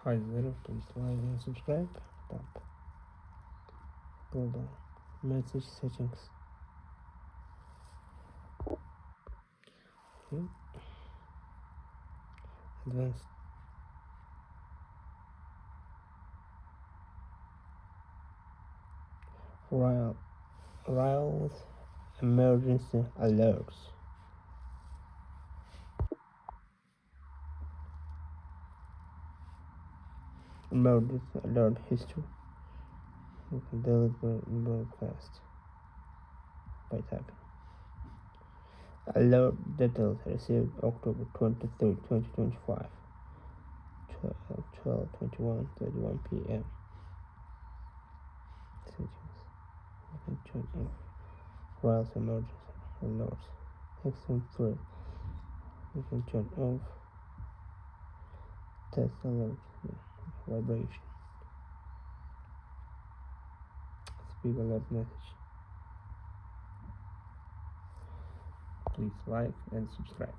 Hi there, please like and subscribe. Tap. Go down. Message settings. Okay. Advanced. Riles emergency alerts. Emergency alert history. You can delete broadcast by tapping. Alert details received October 23, 2025. 12:21:31 p.m. Settings. You can turn off Riles emergency alerts. Section 3. You can turn off test alert vibration. Speak alert message. Please like and subscribe.